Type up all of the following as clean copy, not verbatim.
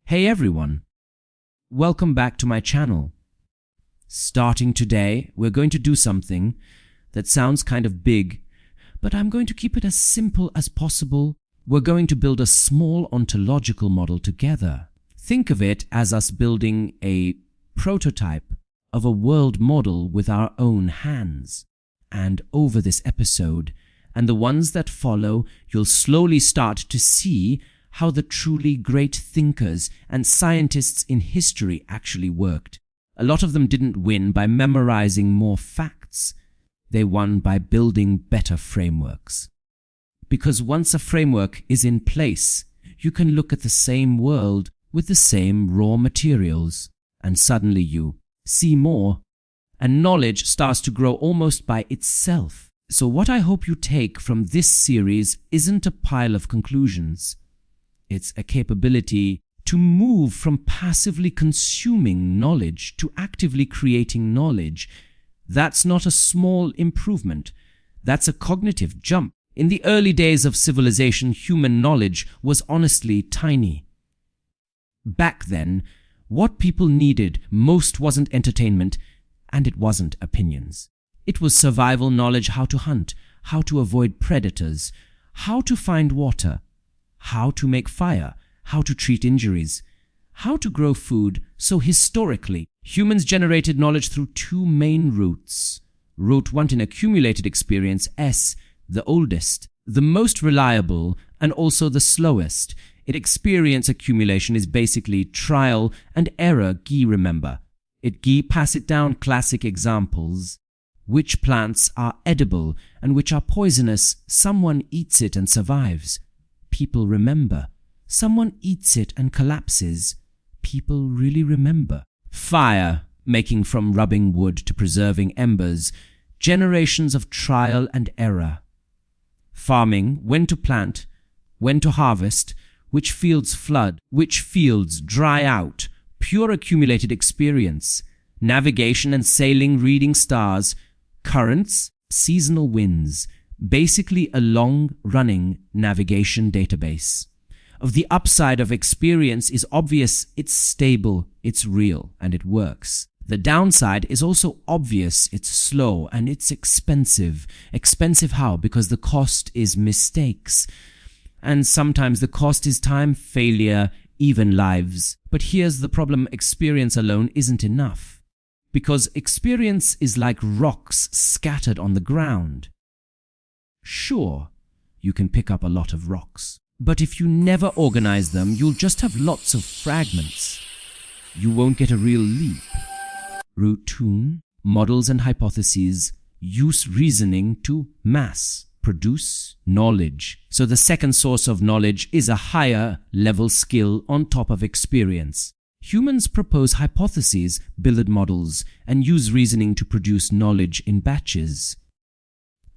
Hey everyone, welcome back to my channel. Starting today, we're going to do something that sounds kind of big, but I'm going to keep it as simple as possible. We're going to build a small ontological model together. Think of it as us building a prototype of a world model with our own hands. And over this episode, and the ones that follow, you'll slowly start to see how the truly great thinkers and scientists in history actually worked. A lot of them didn't win by memorizing more facts. They won by building better frameworks. Because once a framework is in place, you can look at the same world with the same raw materials, and suddenly you see more, and knowledge starts to grow almost by itself. So what I hope you take from this series isn't a pile of conclusions. It's a capability to move from passively consuming knowledge to actively creating knowledge. That's not a small improvement. That's a cognitive jump. In the early days of civilization, human knowledge was honestly tiny. Back then, what people needed most wasn't entertainment, and it wasn't opinions. It was survival knowledge: how to hunt, how to avoid predators, how to find water, how to make fire, how to treat injuries, how to grow food. So historically, humans generated knowledge through two main routes. Route 1 in accumulated experience, S, the oldest, the most reliable, and also the slowest. In experience accumulation is basically trial and error. Gi, remember. Pass it down. Classic examples. Which plants are edible and which are poisonous? Someone eats it and survives. People remember. Someone eats it and collapses. People really remember. Fire, making from rubbing wood to preserving embers. Generations of trial and error. Farming, when to plant, when to harvest, which fields flood, which fields dry out. Pure accumulated experience. Navigation and sailing, reading stars. Currents, seasonal winds. Basically a long-running navigation database. Of the upside of experience is obvious: it's stable, it's real, and it works. The downside is also obvious: it's slow and it's expensive. Expensive how? Because the cost is mistakes. And sometimes the cost is time, failure, even lives. But here's the problem: experience alone isn't enough. Because experience is like rocks scattered on the ground. Sure, you can pick up a lot of rocks, but if you never organize them, you'll just have lots of fragments. You won't get a real leap. Route 2, models and hypotheses, use reasoning to mass produce knowledge. So the second source of knowledge is a higher level skill on top of experience. Humans propose hypotheses, build models, and use reasoning to produce knowledge in batches.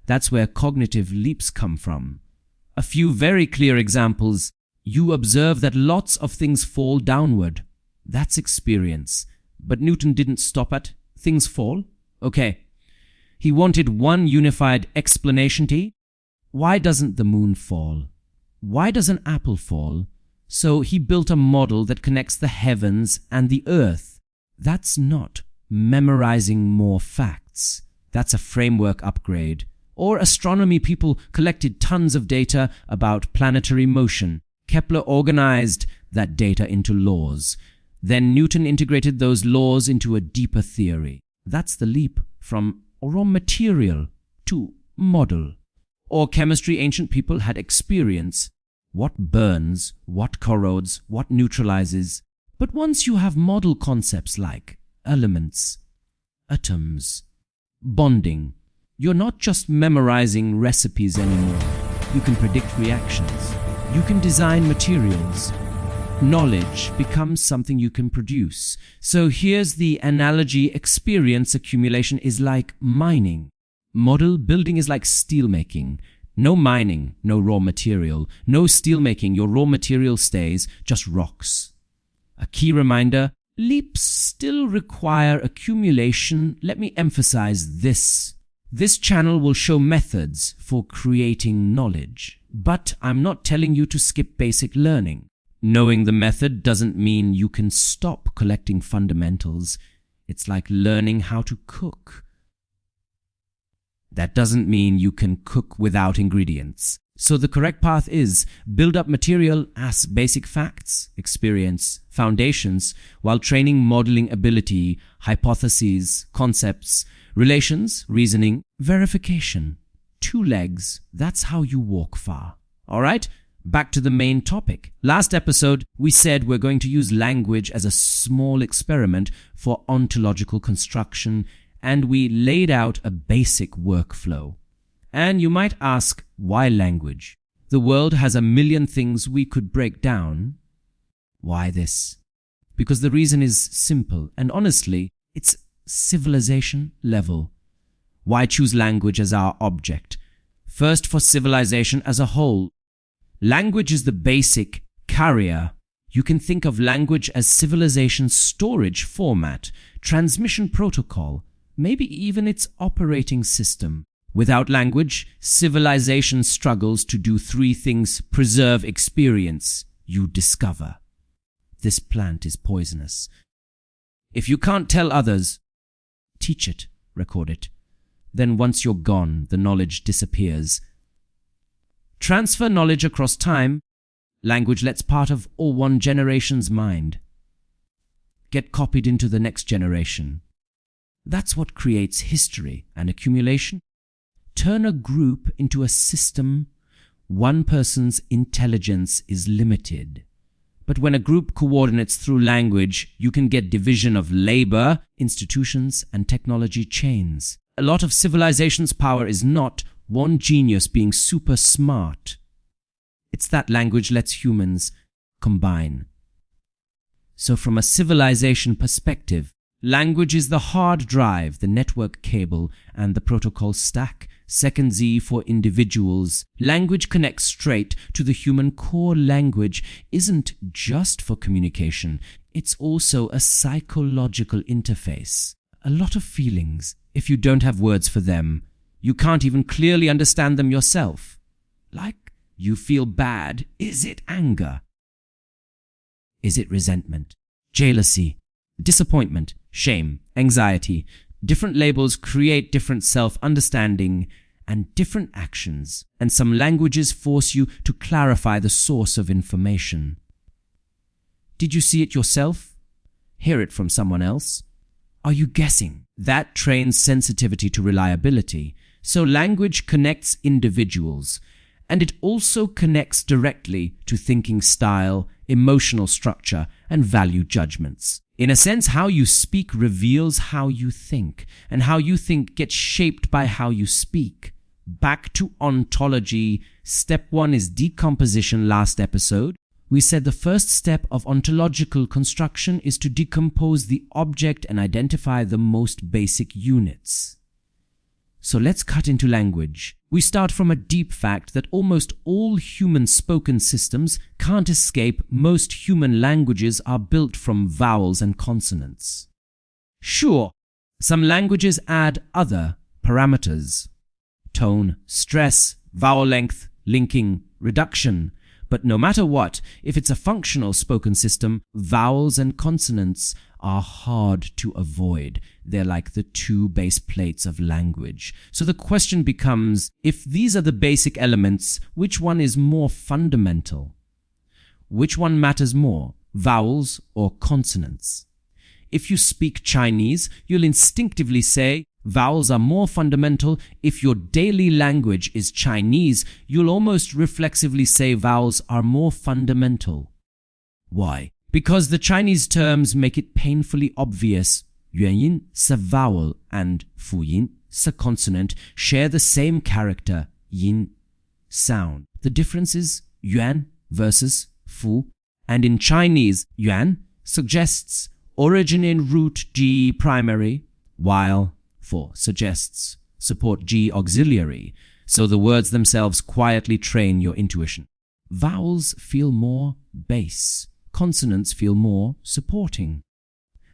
That's where cognitive leaps come from. A few very clear examples. You observe that lots of things fall downward. That's experience. But Newton didn't stop at things fall. Okay. He wanted one unified explanation. Why doesn't the moon fall? Why does an apple fall? So he built a model that connects the heavens and the earth. That's not memorizing more facts. That's a framework upgrade. Or astronomy, people collected tons of data about planetary motion. Kepler organized that data into laws. Then Newton integrated those laws into a deeper theory. That's the leap from raw material to model. Or chemistry, ancient people had experience. What burns, what corrodes, what neutralizes. But once you have model concepts like elements, atoms, bonding, you're not just memorizing recipes anymore. You can predict reactions. You can design materials. Knowledge becomes something you can produce. So here's the analogy: experience accumulation is like mining. Model building is like steel making. No mining, no raw material. No steel making, your raw material stays, just rocks. A key reminder: leaps still require accumulation. Let me emphasize this. This channel will show methods for creating knowledge, but I'm not telling you to skip basic learning. Knowing the method doesn't mean you can stop collecting fundamentals. It's like learning how to cook. That doesn't mean you can cook without ingredients. So the correct path is build up material as basic facts, experience, foundations, while training modeling ability, hypotheses, concepts, relations, reasoning, verification. 2 legs, that's how you walk far. Alright, back to the main topic. Last episode, we said we're going to use language as a small experiment for ontological construction, and we laid out a basic workflow. And you might ask, why language? The world has a million things we could break down. Why this? Because the reason is simple, and honestly, it's civilization level. Why choose language as our object? First, for civilization as a whole. Language is the basic carrier. You can think of language as civilization's storage format, transmission protocol, maybe even its operating system. Without language, civilization struggles to do 3 things: preserve experience, you discover. This plant is poisonous. If you can't tell others, teach it, record it. Then once you're gone, the knowledge disappears. Transfer knowledge across time. Language lets part of all one generation's mind get copied into the next generation. That's what creates history and accumulation. Turn a group into a system. One person's intelligence is limited. But when a group coordinates through language, you can get division of labor, institutions, and technology chains. A lot of civilization's power is not one genius being super smart. It's that language lets humans combine. So from a civilization perspective, language is the hard drive, the network cable, and the protocol stack. Second Z for individuals. Language connects straight to the human core. Language isn't just for communication. It's also a psychological interface. A lot of feelings. If you don't have words for them, you can't even clearly understand them yourself. Like, you feel bad. Is it anger? Is it resentment? Jealousy? Disappointment? Shame? Anxiety? Different labels create different self-understanding and different actions, and some languages force you to clarify the source of information. Did you see it yourself? Hear it from someone else? Are you guessing? That trains sensitivity to reliability. So language connects individuals, and it also connects directly to thinking style, emotional structure, and value judgments. In a sense, how you speak reveals how you think, and how you think gets shaped by how you speak. Back to ontology. Step 1 is decomposition. Last episode, we said the first step of ontological construction is to decompose the object and identify the most basic units. So let's cut into language. We start from a deep fact that almost all human spoken systems can't escape. Most human languages are built from vowels and consonants. Sure, some languages add other parameters: tone, stress, vowel length, linking, reduction. But no matter what, if it's a functional spoken system, vowels and consonants are hard to avoid. They're like the 2 base plates of language. So the question becomes, if these are the basic elements, which one is more fundamental? Which one matters more, vowels or consonants? If you speak Chinese, you'll instinctively say vowels are more fundamental. If your daily language is Chinese, you'll almost reflexively say vowels are more fundamental. Why? Because the Chinese terms make it painfully obvious. 元音 是 vowel and 辅音 是 consonant share the same character, yin, sound. The difference is yuan versus fu, and in Chinese, yuan suggests origin in root G primary, while fu suggests support G auxiliary, so the words themselves quietly train your intuition. Vowels feel more base. Consonants feel more supporting.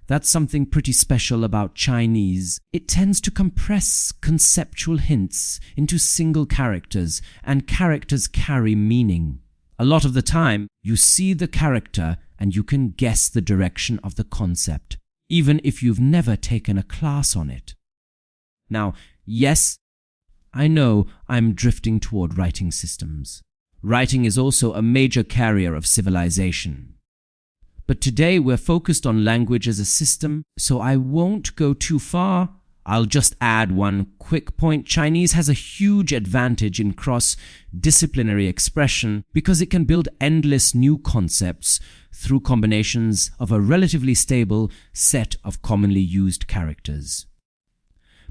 That's something pretty special about Chinese. It tends to compress conceptual hints into single characters, and characters carry meaning. A lot of the time, you see the character and you can guess the direction of the concept, even if you've never taken a class on it. Now, yes, I know I'm drifting toward writing systems. Writing is also a major carrier of civilization. But today we're focused on language as a system, so I won't go too far. I'll just add one quick point. Chinese has a huge advantage in cross-disciplinary expression because it can build endless new concepts through combinations of a relatively stable set of commonly used characters.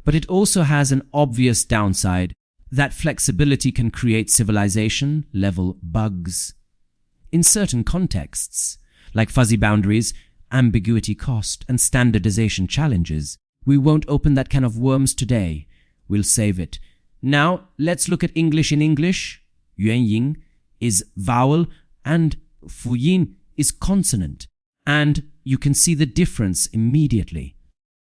But it also has an obvious downside. That flexibility can create civilization-level bugs. In certain contexts, like fuzzy boundaries, ambiguity cost, and standardization challenges, we won't open that can of worms today. We'll save it. Now, let's look at English in English. Yuanying is vowel and fuyin is consonant. And you can see the difference immediately.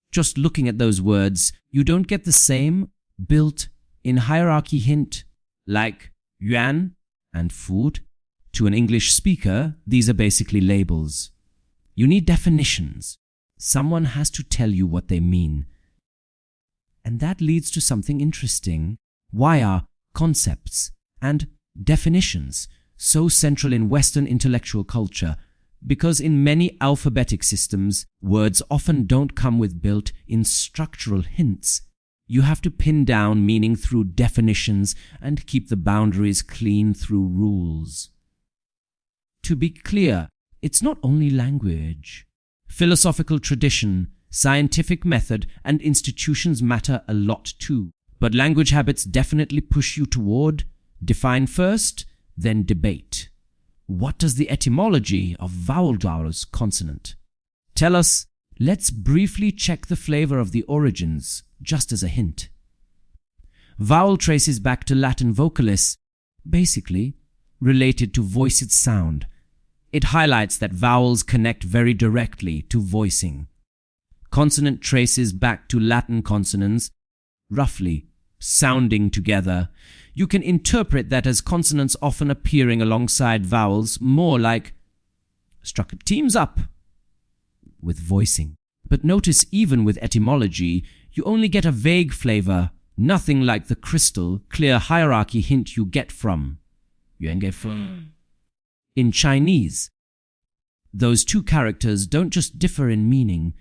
Just looking at those words, you don't get the same built-in hierarchy hint like yuan and food. To an English speaker, these are basically labels. You need definitions. Someone has to tell you what they mean. And that leads to something interesting. Why are concepts and definitions so central in Western intellectual culture? Because in many alphabetic systems, words often don't come with built-in structural hints. You have to pin down meaning through definitions and keep the boundaries clean through rules. To be clear, it's not only language. Philosophical tradition, scientific method, and institutions matter a lot too. But language habits definitely push you toward define first, then debate. What does the etymology of vowel consonant tell us? Let's briefly check the flavor of the origins, just as a hint. Vowel traces back to Latin vocalis, basically related to voiced sound. It highlights that vowels connect very directly to voicing. Consonant traces back to Latin consonants, roughly sounding together. You can interpret that as consonants often appearing alongside vowels, more like teams up with voicing. But notice even with etymology, you only get a vague flavor, nothing like the crystal clear hierarchy hint you get from in Chinese. Those two characters don't just differ in meaning,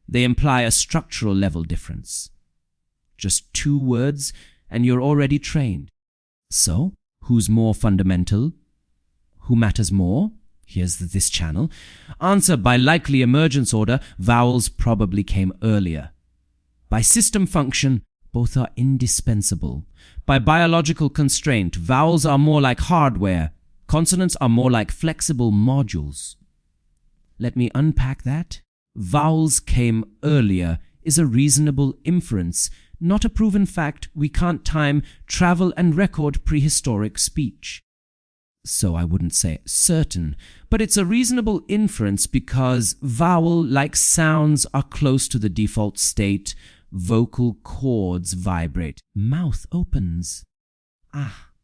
they imply a structural level difference. Just two words and you're already trained. So, who's more fundamental? Who matters more? Here's this channel. Answer: by likely emergence order, vowels probably came earlier. By system function, both are indispensable. By biological constraint, vowels are more like hardware. Consonants are more like flexible modules. Let me unpack that. Vowels came earlier is a reasonable inference, not a proven fact. We can't time, travel, and record prehistoric speech. So I wouldn't say certain, but it's a reasonable inference because vowel-like sounds are close to the default state. Vocal cords vibrate. Mouth opens.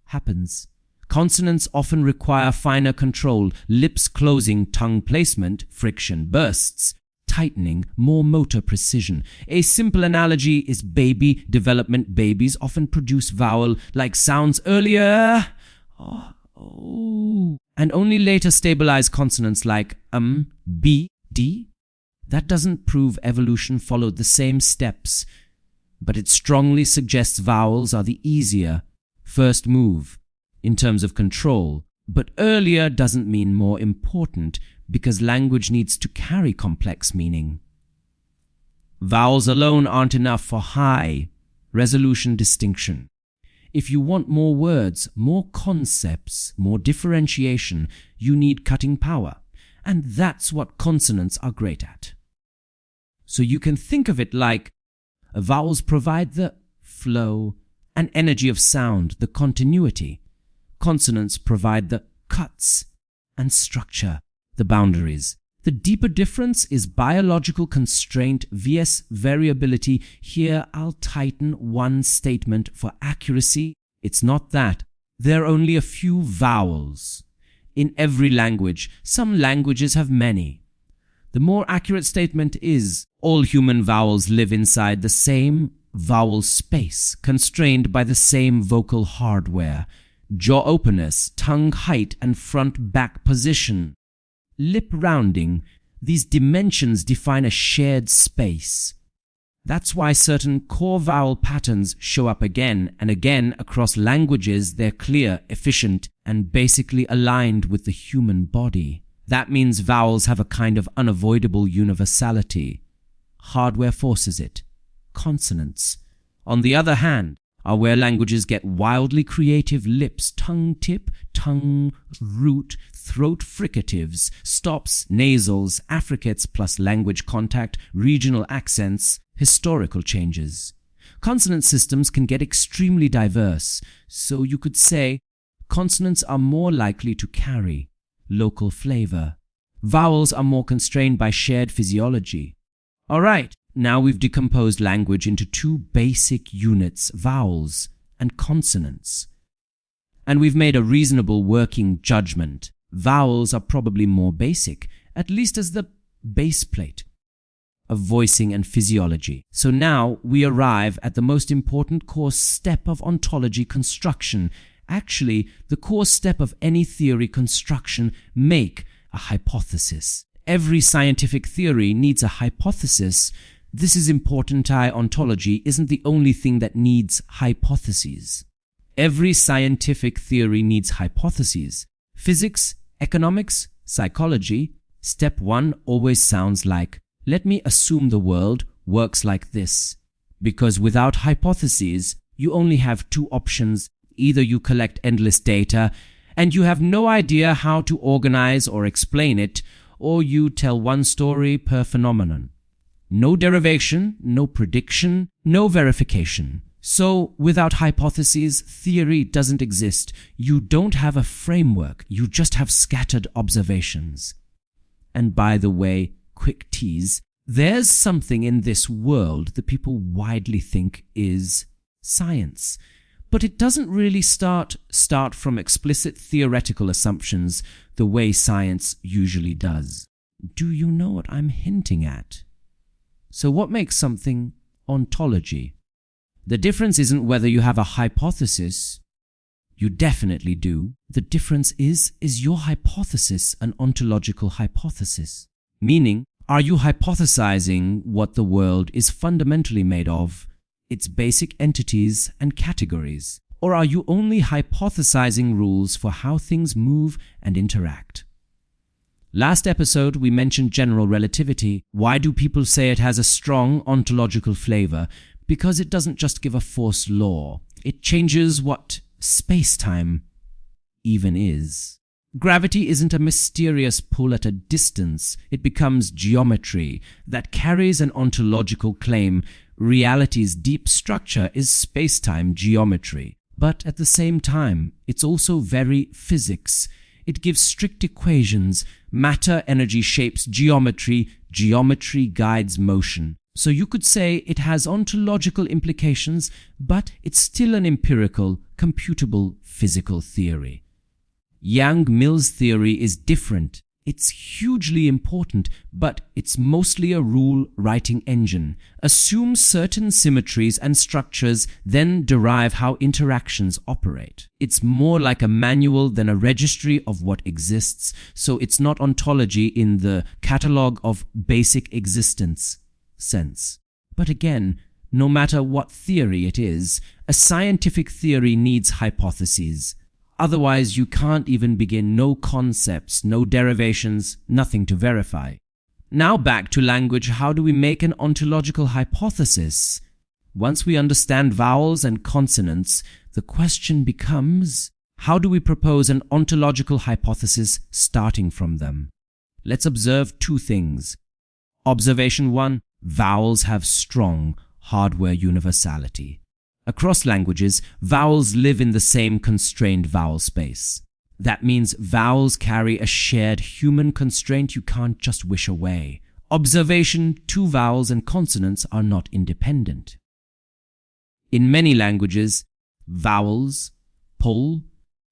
Happens. Consonants often require finer control, lips closing, tongue placement, friction, bursts, tightening, more motor precision. A simple analogy is baby development. Babies often produce vowel-like sounds earlier, and only later stabilize consonants like b, d. That doesn't prove evolution followed the same steps, but it strongly suggests vowels are the easier first move in terms of control. But earlier doesn't mean more important, because language needs to carry complex meaning. Vowels alone aren't enough for high resolution distinction. If you want more words, more concepts, more differentiation, you need cutting power. And that's what consonants are great at. So you can think of it like vowels provide the flow and energy of sound, the continuity. Consonants provide the cuts and structure, the boundaries. The deeper difference is biological constraint vs variability. Here I'll tighten one statement for accuracy. It's not that There are only a few vowels. In every language, some languages have many. The more accurate statement is, all human vowels live inside the same vowel space, constrained by the same vocal hardware, jaw openness, tongue height and front-back position, lip rounding. These dimensions define a shared space. That's why certain core vowel patterns show up again and again across languages. They're clear, efficient, and basically aligned with the human body. That means vowels have a kind of unavoidable universality. Hardware forces it. Consonants, on the other hand, are where languages get wildly creative. Lips, tongue tip, tongue root, throat fricatives, stops, nasals, affricates plus language contact, regional accents, historical changes. Consonant systems can get extremely diverse, so you could say consonants are more likely to carry local flavor. Vowels are more constrained by shared physiology. All right, now we've decomposed language into two basic units, vowels and consonants. And we've made a reasonable working judgment. Vowels are probably more basic, at least as the base plate of voicing and physiology. So now we arrive at the most important core step of ontology construction. Actually, the core step of any theory construction: make a hypothesis. Every scientific theory needs a hypothesis. This is important. Ontology isn't the only thing that needs hypotheses. Every scientific theory needs hypotheses. Physics, economics, psychology. Step one always sounds like, let me assume the world works like this. Because without hypotheses, you only have two options. Either you collect endless data and you have no idea how to organize or explain it, or you tell one story per phenomenon. No derivation, no prediction, no verification. So, without hypotheses, theory doesn't exist. You don't have a framework, you just have scattered observations. And by the way, quick tease, there's something in this world that people widely think is science. But it doesn't really start from explicit theoretical assumptions the way science usually does. Do you know what I'm hinting at? So what makes something ontology? The difference isn't whether you have a hypothesis. You definitely do. The difference is your hypothesis an ontological hypothesis? Meaning, are you hypothesizing what the world is fundamentally made of, its basic entities and categories? Or are you only hypothesizing rules for how things move and interact? Last episode, we mentioned general relativity. Why do people say it has a strong ontological flavor? Because it doesn't just give a force law. It changes what space-time even is. Gravity isn't a mysterious pull at a distance. It becomes geometry that carries an ontological claim. Reality's deep structure is space-time geometry. But at the same time, it's also very physics. It gives strict equations. Matter, energy shapes geometry. Geometry guides motion. So you could say it has ontological implications, but it's still an empirical, computable, physical theory. Yang-Mills theory is different. It's hugely important, but it's mostly a rule-writing engine. Assume certain symmetries and structures, then derive how interactions operate. It's more like a manual than a registry of what exists, so it's not ontology in the catalogue of basic existence sense. But again, no matter what theory it is, a scientific theory needs hypotheses. Otherwise, you can't even begin. No concepts, no derivations, nothing to verify. Now back to language. How do we make an ontological hypothesis? Once we understand vowels and consonants, the question becomes, how do we propose an ontological hypothesis starting from them? Let's observe two things. Observation 1. Vowels have strong hardware universality. Across languages, vowels live in the same constrained vowel space. That means vowels carry a shared human constraint you can't just wish away. Observation 2. Vowels and consonants are not independent. In many languages, vowels pull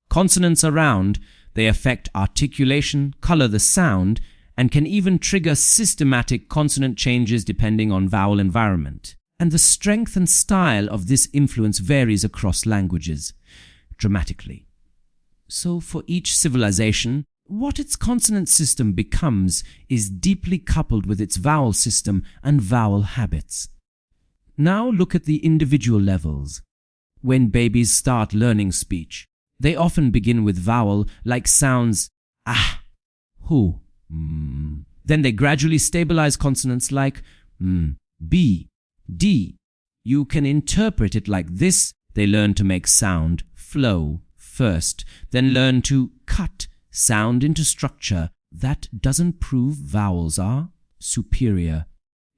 Consonants are round, they affect articulation, color the sound, and can even trigger systematic consonant changes depending on vowel environment. And the strength and style of this influence varies across languages dramatically. So for each civilization, what its consonant system becomes is deeply coupled with its vowel system and vowel habits. Now look at the individual levels. When babies start learning speech, they often begin with vowel-like sounds ah, hu, Then they gradually stabilize consonants like b, d. You can interpret it like this. They learn to make sound flow first, then learn to cut sound into structure. That doesn't prove vowels are superior.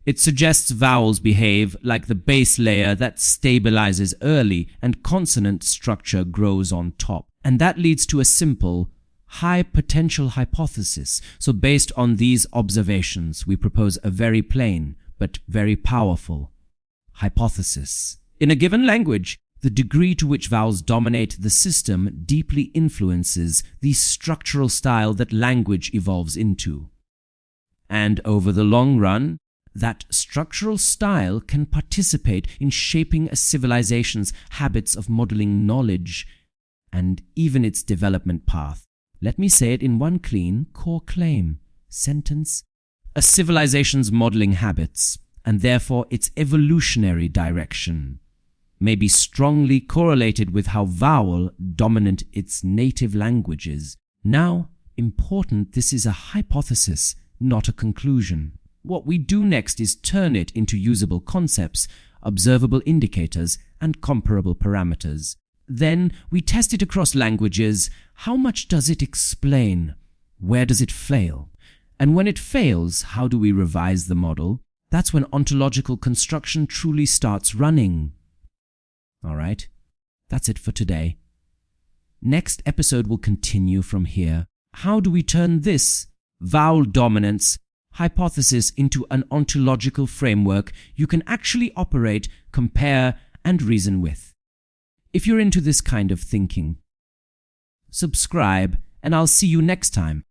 It suggests vowels behave like the base layer that stabilizes early and consonant structure grows on top. And that leads to a simple, high potential hypothesis. So based on these observations, we propose a very plain but very powerful hypothesis. In a given language, the degree to which vowels dominate the system deeply influences the structural style that language evolves into. And over the long run, that structural style can participate in shaping a civilization's habits of modeling knowledge and even its development path. Let me say it in one clean, core claim sentence. A civilization's modeling habits, and therefore its evolutionary direction, may be strongly correlated with how vowel dominant its native language is. Now, important, this is a hypothesis, not a conclusion. What we do next is turn it into usable concepts, observable indicators, and comparable parameters. Then we test it across languages. How much does it explain? Where does it fail? And when it fails, how do we revise the model? That's when ontological construction truly starts running. Alright, that's it for today. Next episode will continue from here. How do we turn this vowel dominance hypothesis into an ontological framework you can actually operate, compare, and reason with? If you're into this kind of thinking, subscribe, and I'll see you next time.